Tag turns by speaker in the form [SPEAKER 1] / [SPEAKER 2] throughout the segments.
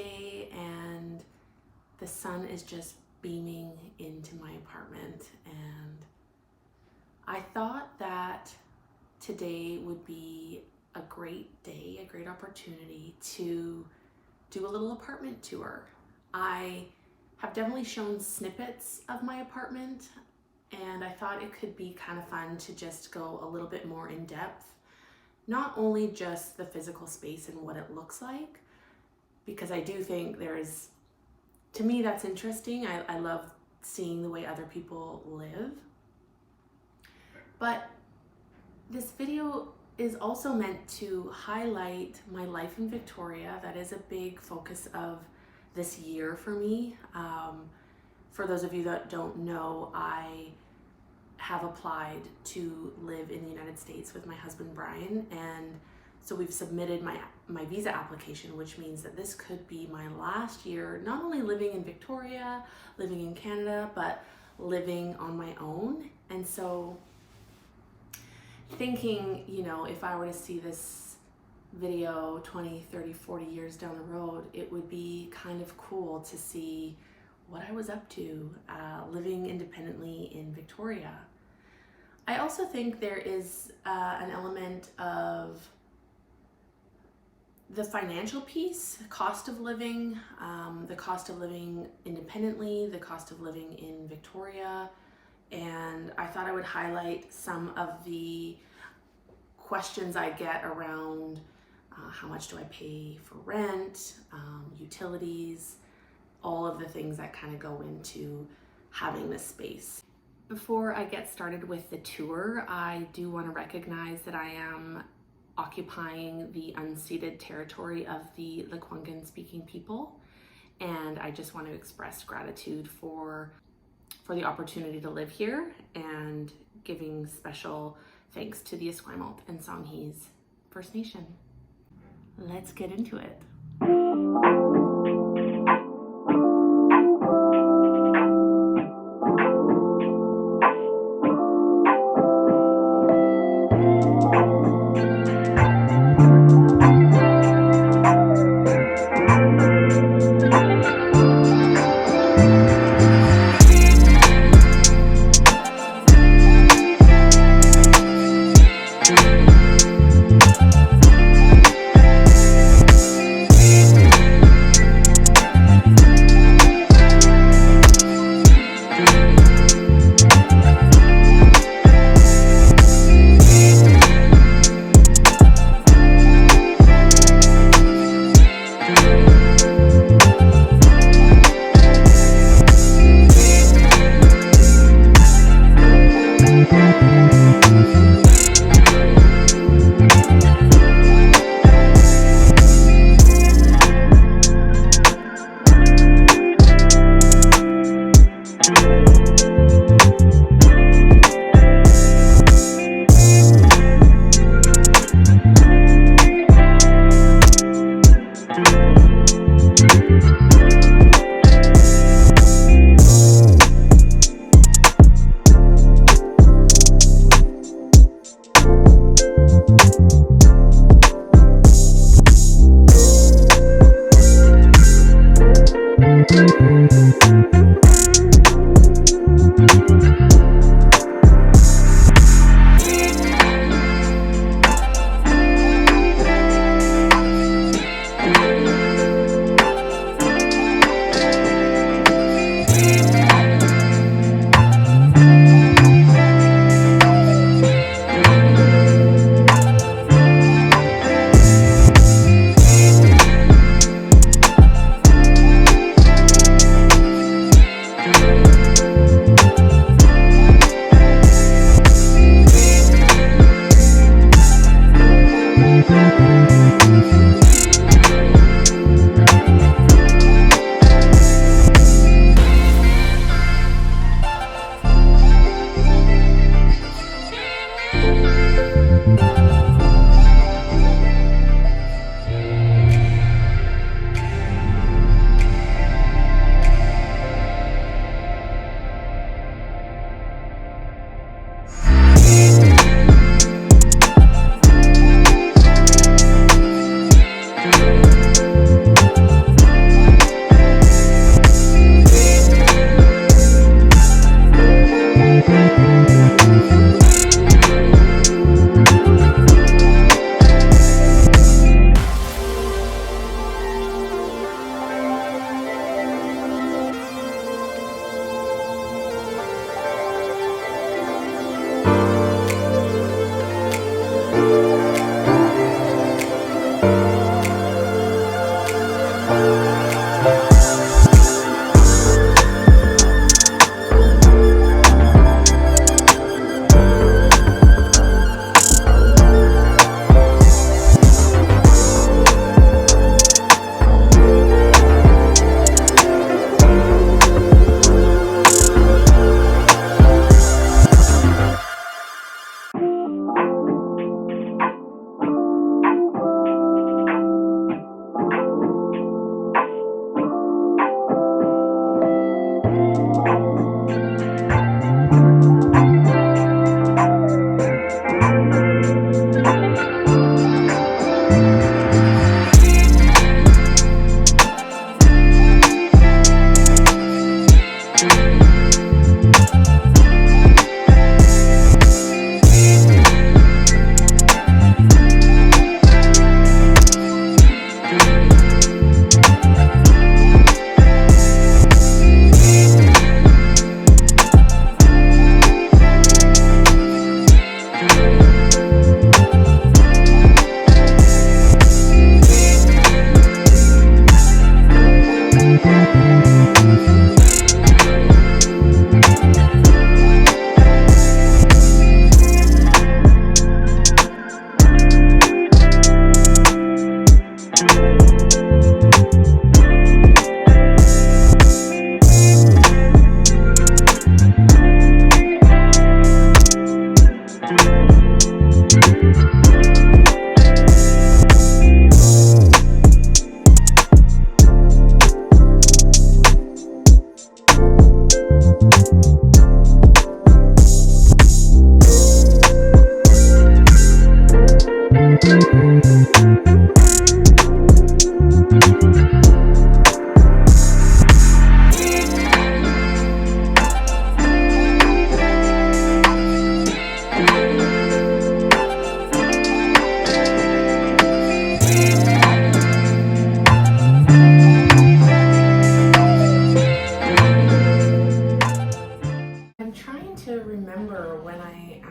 [SPEAKER 1] Friday and the sun is just beaming into my apartment, and I thought that today would be a great day, a great opportunity to do a little apartment tour. I have definitely shown snippets of my apartment, and I thought it could be kind of fun to just go a little bit more in depth, not only just the physical space and what it looks like, because I do think to me that's interesting. I love seeing the way other people live. But this video is also meant to highlight my life in Victoria. That is a big focus of this year for me. For those of you that don't know, I have applied to live in the United States with my husband Brian, and so we've submitted my visa application, which means that this could be my last year not only living in Victoria, living in Canada, but living on my own. And so thinking, if I were to see this video 20, 30, 40 years down the road, it would be kind of cool to see what I was up to living independently in Victoria. I also think there is an element of the financial piece, cost of living, the cost of living independently, the cost of living in Victoria. And I thought I would highlight some of the questions I get around how much do I pay for rent, utilities, all of the things that kind of go into having this space. Before I get started with the tour, I do want to recognize that I am occupying the unceded territory of the Lekwungen speaking people, and I just want to express gratitude for the opportunity to live here, and giving special thanks to the Esquimalt and Songhees First Nation. Let's get into it.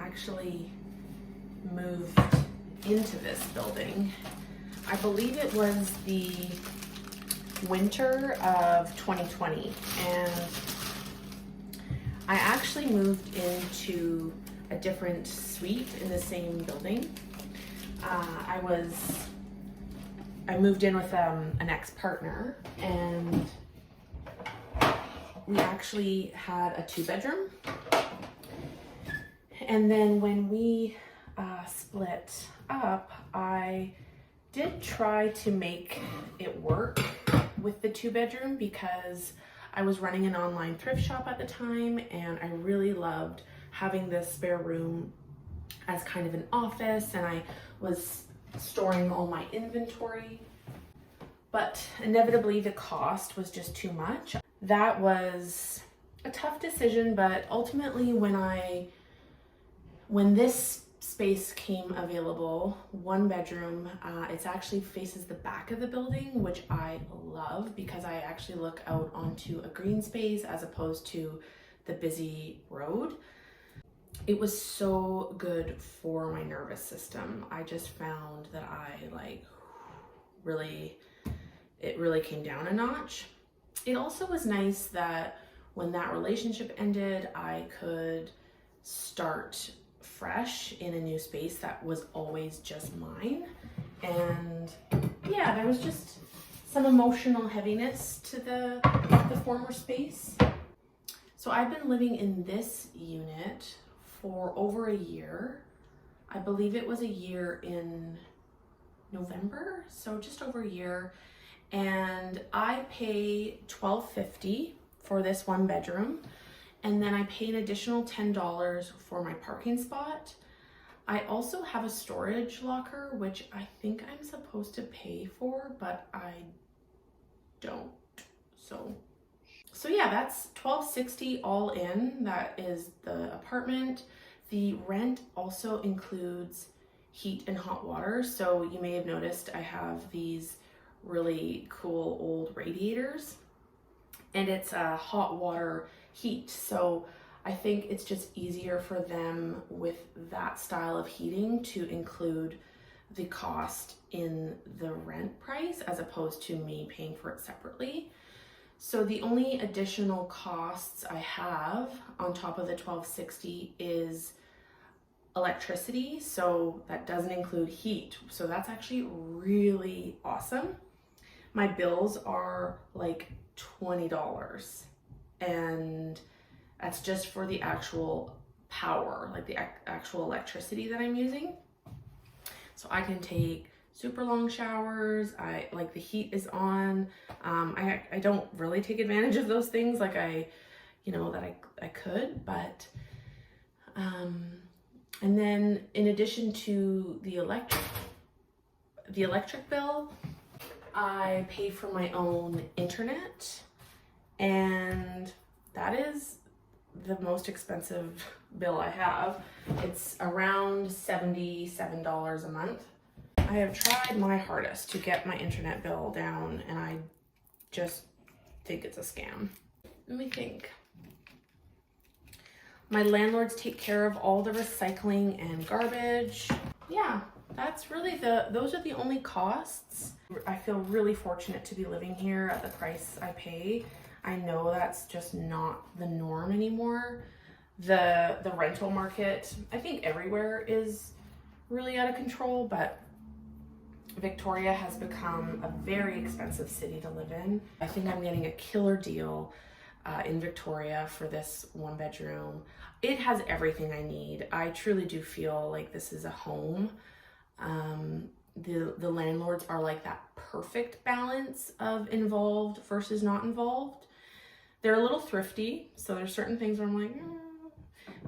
[SPEAKER 1] actually moved into this building. I believe it was the winter of 2020, and I actually moved into a different suite in the same building. I moved in with an ex-partner, and we actually had a 2-bedroom. And then when we split up, I did try to make it work with the 2-bedroom because I was running an online thrift shop at the time, and I really loved having this spare room as kind of an office, and I was storing all my inventory. But inevitably the cost was just too much. That was a tough decision, but ultimately when this space came available, 1-bedroom, it actually faces the back of the building, which I love because I actually look out onto a green space as opposed to the busy road. It was so good for my nervous system. I just found that it really came down a notch. It also was nice that when that relationship ended, I could start fresh in a new space that was always just mine. And yeah, there was just some emotional heaviness to the former space. So I've been living in this unit for over a year. I believe it was a year in November, so just over a year. And I pay $12.50 for this 1-bedroom. And then I pay an additional $10 for my parking spot. I also have a storage locker, which I think I'm supposed to pay for, but I don't. So yeah, that's $12.60 all in. That is the apartment. The rent also includes heat and hot water. So you may have noticed I have these really cool old radiators, and it's a hot water heat. So I think it's just easier for them with that style of heating to include the cost in the rent price as opposed to me paying for it separately. So the only additional costs I have on top of the $12.60 is electricity. So that doesn't include heat. So that's actually really awesome. My bills are like $20, and that's just for the actual power, like the actual electricity that I'm using. So I can take super long showers. Like the heat is on. I don't really take advantage of those things like I could, but and then in addition to the electric bill, I pay for my own internet, and that is the most expensive bill I have. It's around $77 a month. I have tried my hardest to get my internet bill down, and I just think it's a scam. Let me think. My landlords take care of all the recycling and garbage. Yeah, that's really those are the only costs. I feel really fortunate to be living here at the price I pay. I know that's just not the norm anymore. The rental market, I think everywhere is really out of control, but Victoria has become a very expensive city to live in. I think I'm getting a killer deal in Victoria for this 1-bedroom. It has everything I need. I truly do feel like this is a home. The landlords are like that perfect balance of involved versus not involved. They're a little thrifty, so there's certain things where I'm like,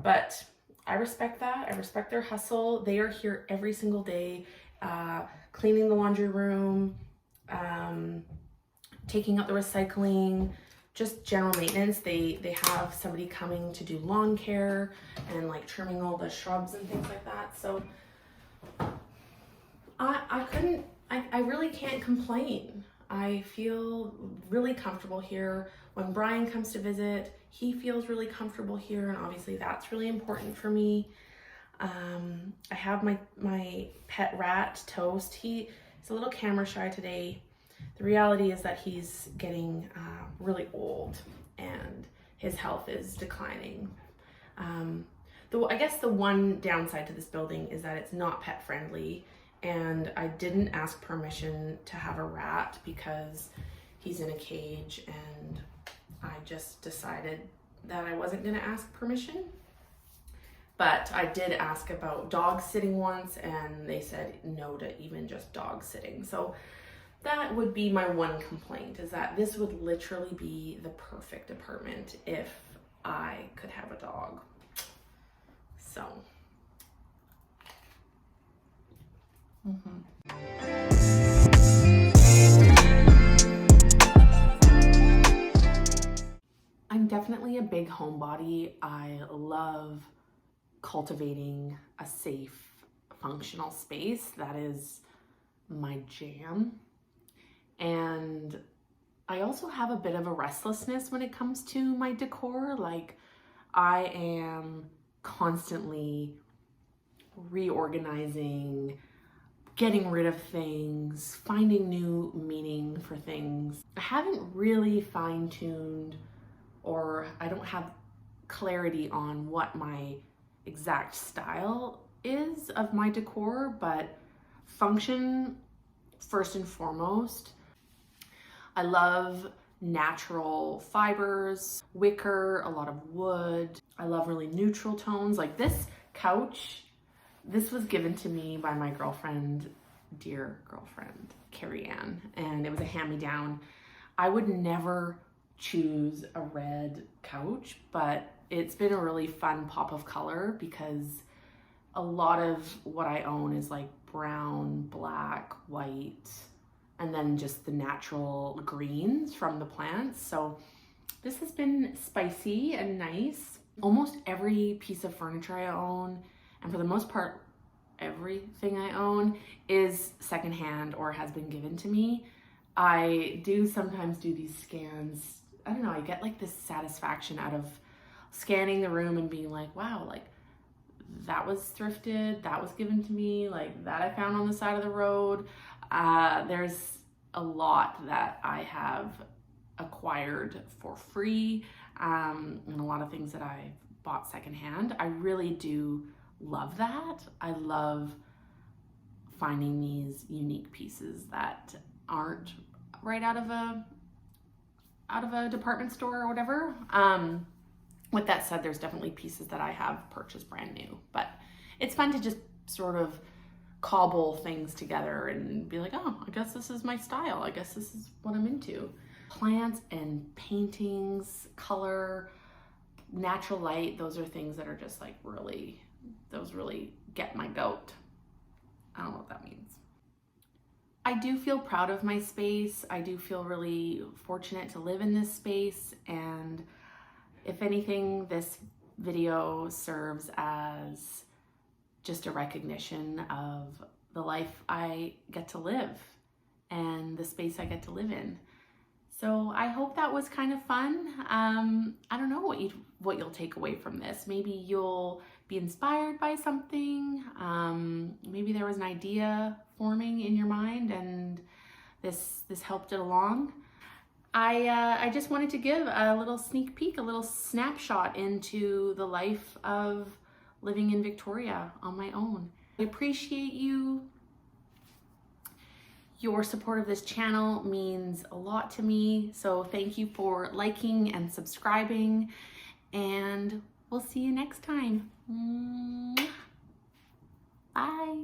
[SPEAKER 1] but I respect that. I respect their hustle. They are here every single day, cleaning the laundry room, taking out the recycling, just general maintenance. They have somebody coming to do lawn care and like trimming all the shrubs and things like that. So I really can't complain. I feel really comfortable here. When Brian comes to visit, he feels really comfortable here, and obviously that's really important for me. I have my pet rat, Toast. He's a little camera shy today. The reality is that he's getting really old and his health is declining. I guess the one downside to this building is that it's not pet friendly, and I didn't ask permission to have a rat because he's in a cage, and I just decided that I wasn't going to ask permission. But I did ask about dog sitting once, and they said no to even just dog sitting. So that would be my one complaint, is that this would literally be the perfect apartment if I could have a dog. So. I'm definitely a big homebody. I love cultivating a safe, functional space. That is my jam. And I also have a bit of a restlessness when it comes to my decor. Like, I am constantly reorganizing, getting rid of things, finding new meaning for things. I haven't really fine-tuned, or I don't have clarity on what my exact style is of my decor, but function first and foremost. I love natural fibers, wicker, a lot of wood. I love really neutral tones. Like this couch, this was given to me by my girlfriend, dear girlfriend, Corie, and it was a hand-me-down. I would never choose a red couch, but it's been a really fun pop of color because a lot of what I own is like brown, black, white, and then just the natural greens from the plants. So this has been spicy and nice. Almost every piece of furniture I own, and for the most part, everything I own, is secondhand or has been given to me. I do sometimes do these scans. I don't know, I get like this satisfaction out of scanning the room and being like, wow, like that was thrifted, that was given to me, like that I found on the side of the road. There's a lot that I have acquired for free, and a lot of things that I bought secondhand. I really do love that. I love finding these unique pieces that aren't right out of a department store or whatever. With that said, there's definitely pieces that I have purchased brand new, but it's fun to just sort of cobble things together and be like, oh, I guess this is my style. I guess this is what I'm into. Plants and paintings, color, natural light, those are things that are just like those really get my goat. I don't know what that means. I do feel proud of my space. I do feel really fortunate to live in this space, and if anything, this video serves as just a recognition of the life I get to live and the space I get to live in. So I hope that was kind of fun. I don't know what you'll take away from this. Maybe you'll be inspired by something. Maybe there was an idea forming in your mind and this helped it along. I just wanted to give a little sneak peek, a little snapshot into the life of living in Victoria on my own. I appreciate you. Your support of this channel means a lot to me, so thank you for liking and subscribing, and we'll see you next time. Bye.